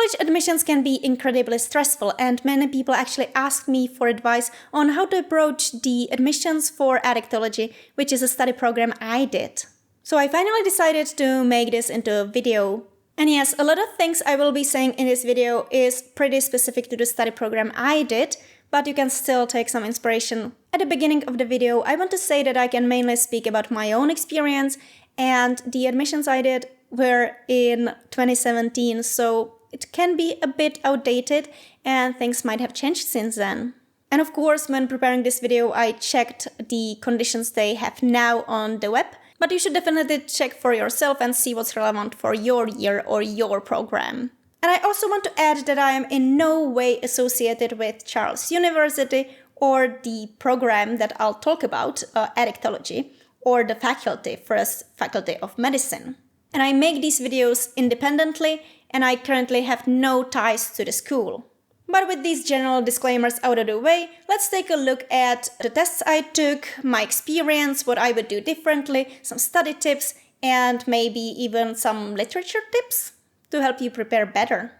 College admissions can be incredibly stressful, and many people actually ask me for advice on how to approach the admissions for Addictology, which is a study program I did. So I finally decided to make this into a video. And yes, a lot of things I will be saying in this video is pretty specific to the study program I did, but you can still take some inspiration. At the beginning of the video, I want to say that I can mainly speak about my own experience, and the admissions I did were in 2017, so it can be a bit outdated and things might have changed since then. And of course, when preparing this video, I checked the conditions they have now on the web, but you should definitely check for yourself and see what's relevant for your year or your program. And I also want to add that I am in no way associated with Charles University or the program that I'll talk about, Addictology, or the faculty, First Faculty of Medicine. And I make these videos independently, and I currently have no ties to the school. But with these general disclaimers out of the way, let's take a look at the tests I took, my experience, what I would do differently, some study tips, and maybe even some literature tips to help you prepare better.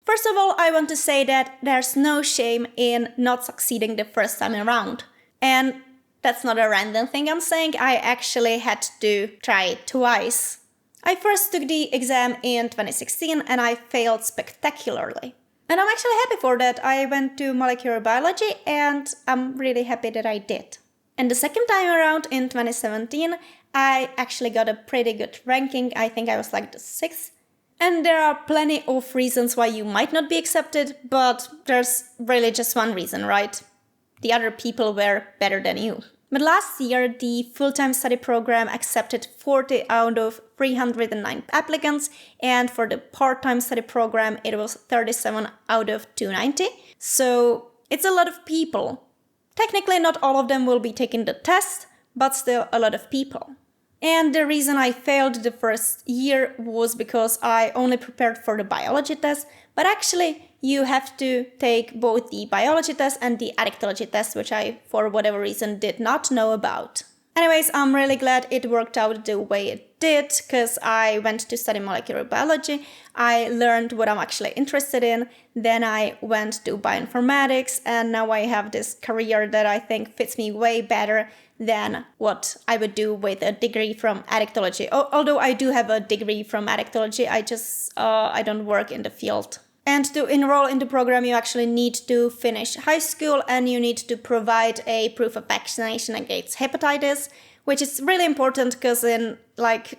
First of all, I want to say that there's no shame in not succeeding the first time around. And that's not a random thing I'm saying, I actually had to try it twice. I first took the exam in 2016 and I failed spectacularly. And I'm actually happy for that. I went to molecular biology and I'm really happy that I did. And the second time around in 2017, I actually got a pretty good ranking. I think I was like the 6th. And there are plenty of reasons why you might not be accepted, but there's really just one reason, right? The other people were better than you. But last year, the full-time study program accepted 40 out of 309 applicants, and for the part-time study program, it was 37 out of 290. So it's a lot of people. Technically, not all of them will be taking the test, but still a lot of people. And the reason I failed the first year was because I only prepared for the biology test, but actually you have to take both the biology test and the addictology test, which I, for whatever reason, did not know about. Anyways, I'm really glad it worked out the way it did, because I went to study molecular biology, I learned what I'm actually interested in, then I went to bioinformatics, and now I have this career that I think fits me way better than what I would do with a degree from Addictology. Although I do have a degree from Addictology, I don't work in the field. And to enroll in the program, you actually need to finish high school and you need to provide a proof of vaccination against hepatitis, which is really important because in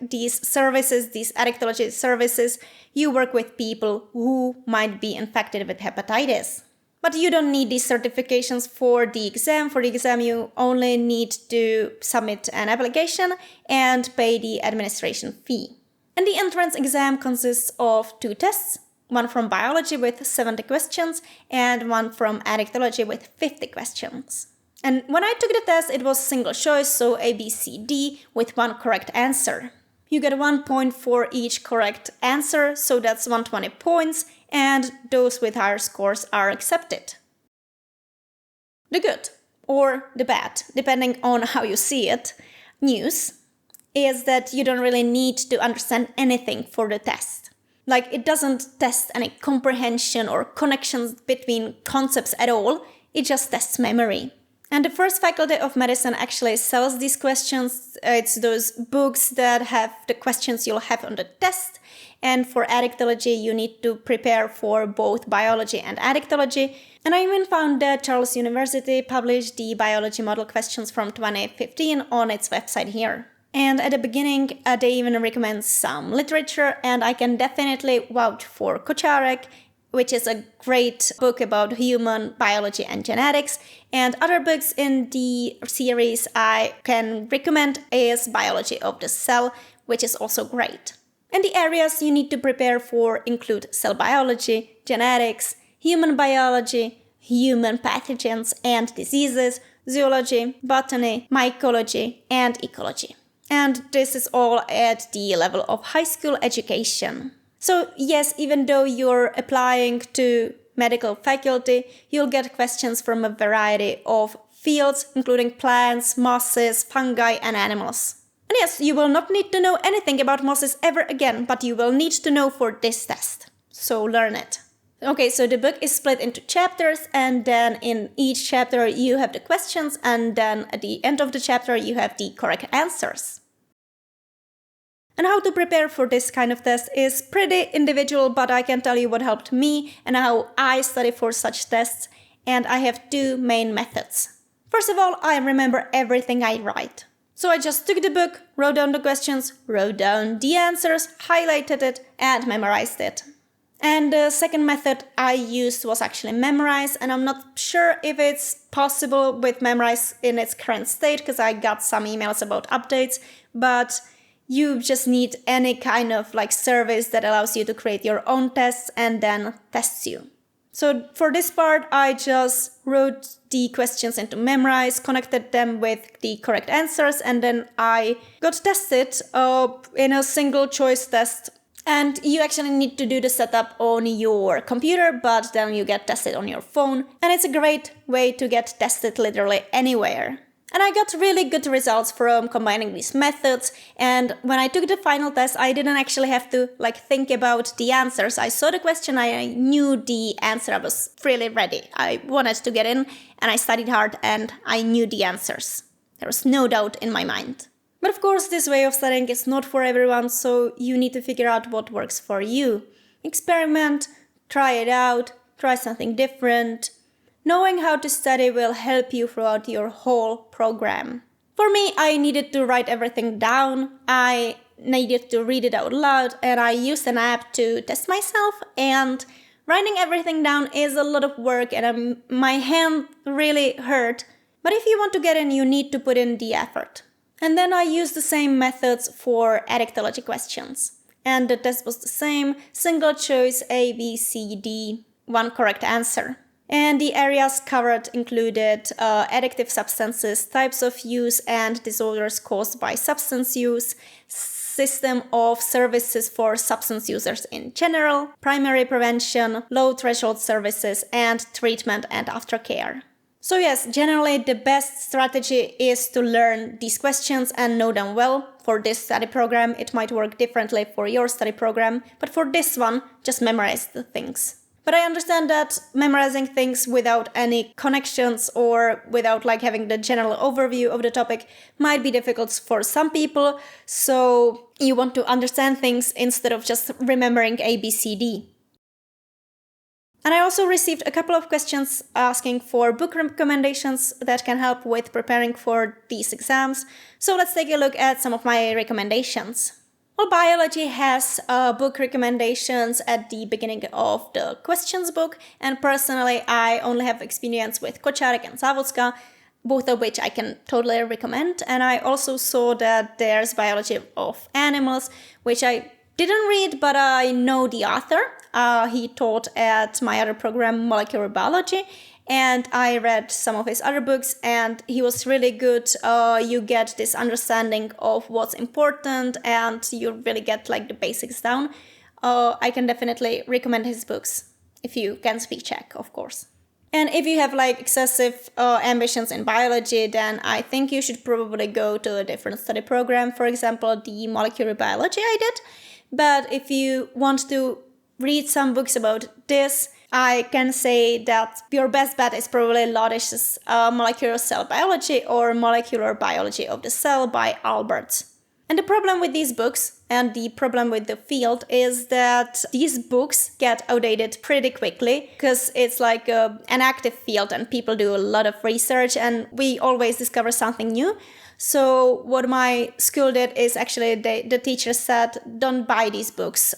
these services, these Addictology services, you work with people who might be infected with hepatitis. But you don't need these certifications for the exam. For the exam, you only need to submit an application and pay the administration fee. And the entrance exam consists of 2 tests, one from biology with 70 questions and one from addictology with 50 questions. And when I took the test, it was single choice, so A, B, C, D with 1 correct answer. You get 1 point for each correct answer, so that's 120 points, and those with higher scores are accepted. The good, or the bad, depending on how you see it, news is that you don't really need to understand anything for the test. It doesn't test any comprehension or connections between concepts at all, it just tests memory. And the First Faculty of Medicine actually sells these questions. It's those books that have the questions you'll have on the test. And for Addictology, you need to prepare for both biology and addictology. And I even found that Charles University published the biology model questions from 2015 on its website here. And at the beginning, they even recommend some literature, and I can definitely vouch for Cottagecore, which is a great book about human biology and genetics. And other books in the series I can recommend is Biology of the Cell, which is also great. And the areas you need to prepare for include cell biology, genetics, human biology, human pathogens and diseases, zoology, botany, mycology, and ecology. And this is all at the level of high school education. So yes, even though you're applying to medical faculty, you'll get questions from a variety of fields, including plants, mosses, fungi, and animals. And But yes, you will not need to know anything about mosses ever again, but you will need to know for this test. So learn it. Okay, so the book is split into chapters, and then in each chapter you have the questions, and then at the end of the chapter you have the correct answers. And how to prepare for this kind of test is pretty individual, but I can tell you what helped me and how I study for such tests, and I have two main methods. First of all, I remember everything I write. So I just took the book, wrote down the questions, wrote down the answers, highlighted it, and memorized it. And the second method I used was actually Memrise, and I'm not sure if it's possible with Memrise in its current state, because I got some emails about updates, but you just need any kind of service that allows you to create your own tests and then tests you. So for this part, I just wrote the questions into Memrise, connected them with the correct answers, and then I got tested in a single choice test. And you actually need to do the setup on your computer, but then you get tested on your phone. And it's a great way to get tested literally anywhere. And I got really good results from combining these methods. And when I took the final test, I didn't actually have to think about the answers. I saw the question, I knew the answer, I was really ready. I wanted to get in, and I studied hard, and I knew the answers. There was no doubt in my mind. But of course, this way of studying is not for everyone, so you need to figure out what works for you. Experiment, try it out, try something different. Knowing how to study will help you throughout your whole program. For me, I needed to write everything down, I needed to read it out loud, and I used an app to test myself, and writing everything down is a lot of work, and my hand really hurt. But if you want to get in, you need to put in the effort. And then I used the same methods for Addictology questions. And the test was the same, single choice A, B, C, D, one correct answer. And the areas covered included addictive substances, types of use and disorders caused by substance use, system of services for substance users in general, primary prevention, low threshold services, and treatment and aftercare. So yes, generally the best strategy is to learn these questions and know them well. For this study program, it might work differently for your study program, but for this one, just memorize the things. But I understand that memorizing things without any connections or without having the general overview of the topic might be difficult for some people, so you want to understand things instead of just remembering A, B, C, D. And I also received a couple of questions asking for book recommendations that can help with preparing for these exams. So let's take a look at some of my recommendations. Well, biology has book recommendations at the beginning of the questions book, and personally I only have experience with Kočárek and Závodska, both of which I can totally recommend. And I also saw that there's biology of animals, which I didn't read, but I know the author. He taught at my other program, Molecular Biology, and I read some of his other books, and he was really good. You get this understanding of what's important, and you really get the basics down. I can definitely recommend his books, if you can speak Czech, of course. And if you have excessive ambitions in biology, then I think you should probably go to a different study program, for example, the Molecular Biology I did. But if you want to read some books about this, I can say that your best bet is probably Lodysh's Molecular Cell Biology or Molecular Biology of the Cell by Albert. And the problem with these books and the problem with the field is that these books get outdated pretty quickly because it's an active field and people do a lot of research and we always discover something new. So what my school did is actually the teacher said, don't buy these books.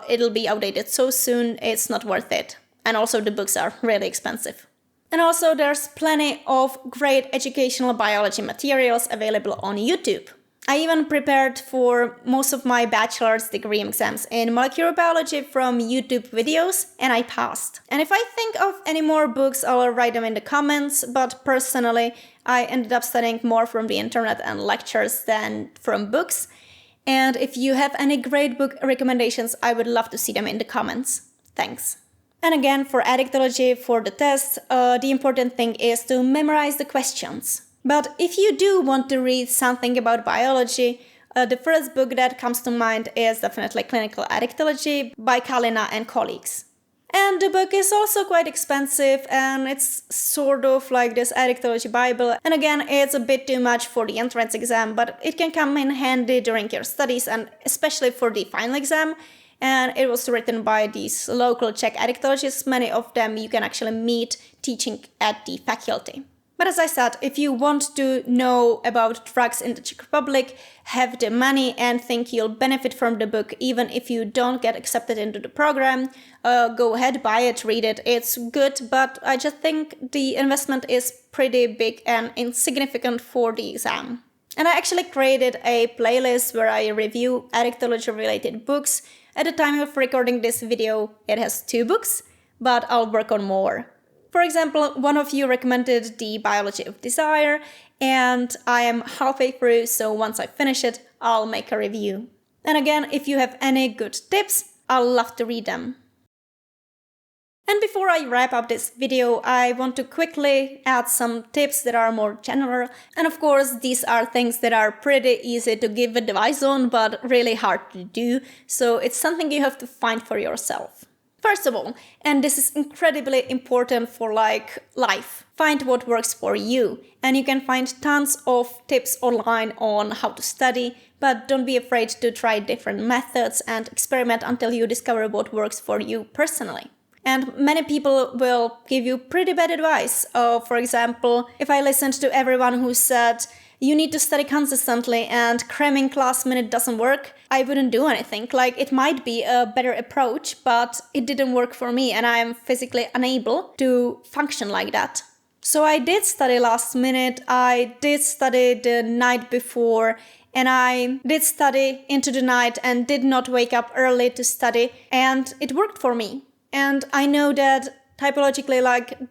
It'll be outdated so soon, it's not worth it. And also the books are really expensive. And also there's plenty of great educational biology materials available on YouTube. I even prepared for most of my bachelor's degree exams in molecular biology from YouTube videos, and I passed. And if I think of any more books, I'll write them in the comments, but personally, I ended up studying more from the internet and lectures than from books. And if you have any great book recommendations, I would love to see them in the comments. Thanks. And again, for Addictology, for the test, the important thing is to memorize the questions. But if you do want to read something about biology, The first book that comes to mind is definitely Clinical Addictology by Kalina and colleagues. And the book is also quite expensive, and it's sort of like this Addictology Bible. And again, it's a bit too much for the entrance exam, but it can come in handy during your studies and especially for the final exam. And it was written by these local Czech addictologists. Many of them you can actually meet teaching at the faculty. But as I said, if you want to know about drugs in the Czech Republic, have the money and think you'll benefit from the book, even if you don't get accepted into the program, go ahead, buy it, read it. It's good, but I just think the investment is pretty big and insignificant for the exam. And I actually created a playlist where I review addictology-related books. At the time of recording this video, it has 2 books, but I'll work on more. For example, one of you recommended The Biology of Desire, and I am halfway through, so once I finish it, I'll make a review. And again, if you have any good tips, I'll love to read them. And before I wrap up this video, I want to quickly add some tips that are more general. And of course, these are things that are pretty easy to give advice on, but really hard to do. So it's something you have to find for yourself. First of all, and this is incredibly important for life, find what works for you. And you can find tons of tips online on how to study, but don't be afraid to try different methods and experiment until you discover what works for you personally. And many people will give you pretty bad advice. For example, if I listened to everyone who said, you need to study consistently and cramming last minute doesn't work, I wouldn't do anything. It might be a better approach, but it didn't work for me and I am physically unable to function like that. So I did study last minute, I did study the night before, and I did study into the night and did not wake up early to study, and it worked for me. And I know that typologically,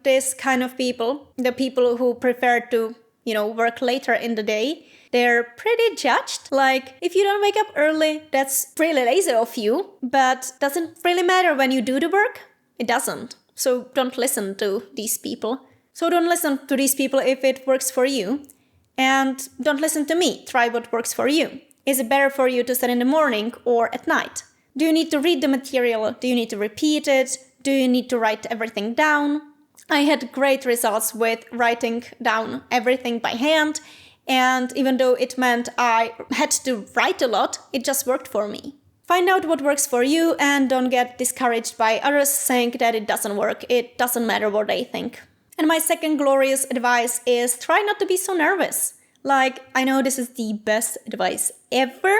this kind of people, the people who prefer to work later in the day, they're pretty judged. If you don't wake up early, that's really lazy of you, but doesn't really matter when you do the work. It doesn't. So don't listen to these people. So don't listen to these people if it works for you. And don't listen to me. Try what works for you. Is it better for you to study in the morning or at night? Do you need to read the material? Do you need to repeat it? Do you need to write everything down? I had great results with writing down everything by hand, and even though it meant I had to write a lot, it just worked for me. Find out what works for you and don't get discouraged by others saying that it doesn't work. It doesn't matter what they think. And my second glorious advice is try not to be so nervous. I know this is the best advice ever.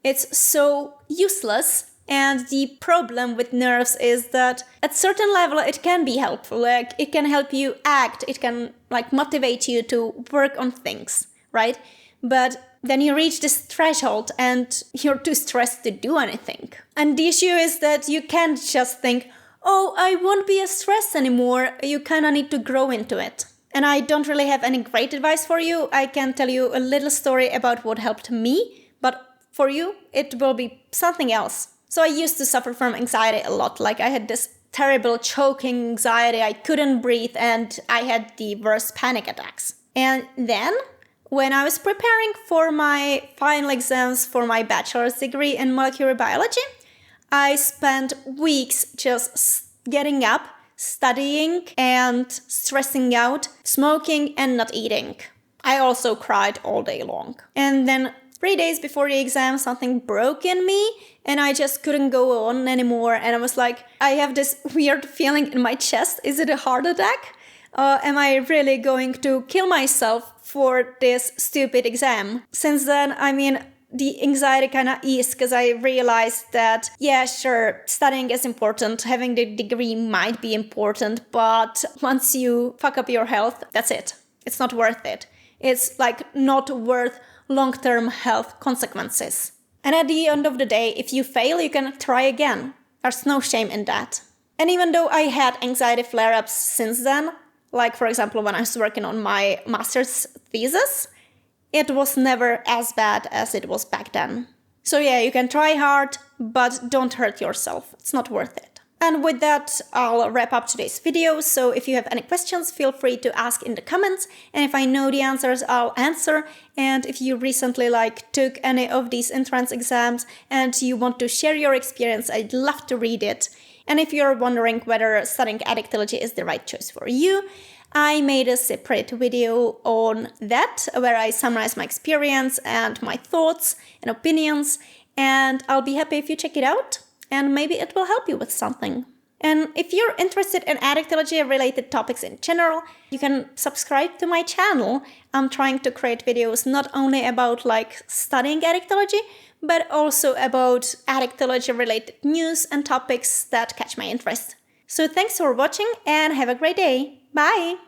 It's so useless. And the problem with nerves is that at certain level it can be helpful. It can help you act, it can motivate you to work on things, right? But then you reach this threshold and you're too stressed to do anything. And the issue is that you can't just think, oh, I won't be as stressed anymore. You kind of need to grow into it. And I don't really have any great advice for you. I can tell you a little story about what helped me, but for you, it will be something else. So I used to suffer from anxiety a lot. I had this terrible choking anxiety, I couldn't breathe, and I had the worst panic attacks. And then, when I was preparing for my final exams for my bachelor's degree in molecular biology, I spent weeks just getting up, studying, and stressing out, smoking, and not eating. I also cried all day long. And then 3 days before the exam, something broke in me and I just couldn't go on anymore. And I was like, I have this weird feeling in my chest. Is it a heart attack? Am I really going to kill myself for this stupid exam? Since then, the anxiety kind of eased because I realized that, yeah, sure, studying is important. Having the degree might be important, but once you fuck up your health, that's it. It's not worth it. It's not worth long-term health consequences. And at the end of the day, if you fail, you can try again. There's no shame in that. And even though I had anxiety flare-ups since then, for example, when I was working on my master's thesis, it was never as bad as it was back then. So yeah, you can try hard, but don't hurt yourself. It's not worth it. And with that, I'll wrap up today's video. So if you have any questions, feel free to ask in the comments. And if I know the answers, I'll answer. And if you recently took any of these entrance exams and you want to share your experience, I'd love to read it. And if you're wondering whether studying Addictology is the right choice for you, I made a separate video on that where I summarize my experience and my thoughts and opinions. And I'll be happy if you check it out. And maybe it will help you with something. And if you're interested in Addictology-related topics in general, you can subscribe to my channel. I'm trying to create videos not only about studying Addictology, but also about Addictology-related news and topics that catch my interest. So thanks for watching and have a great day. Bye!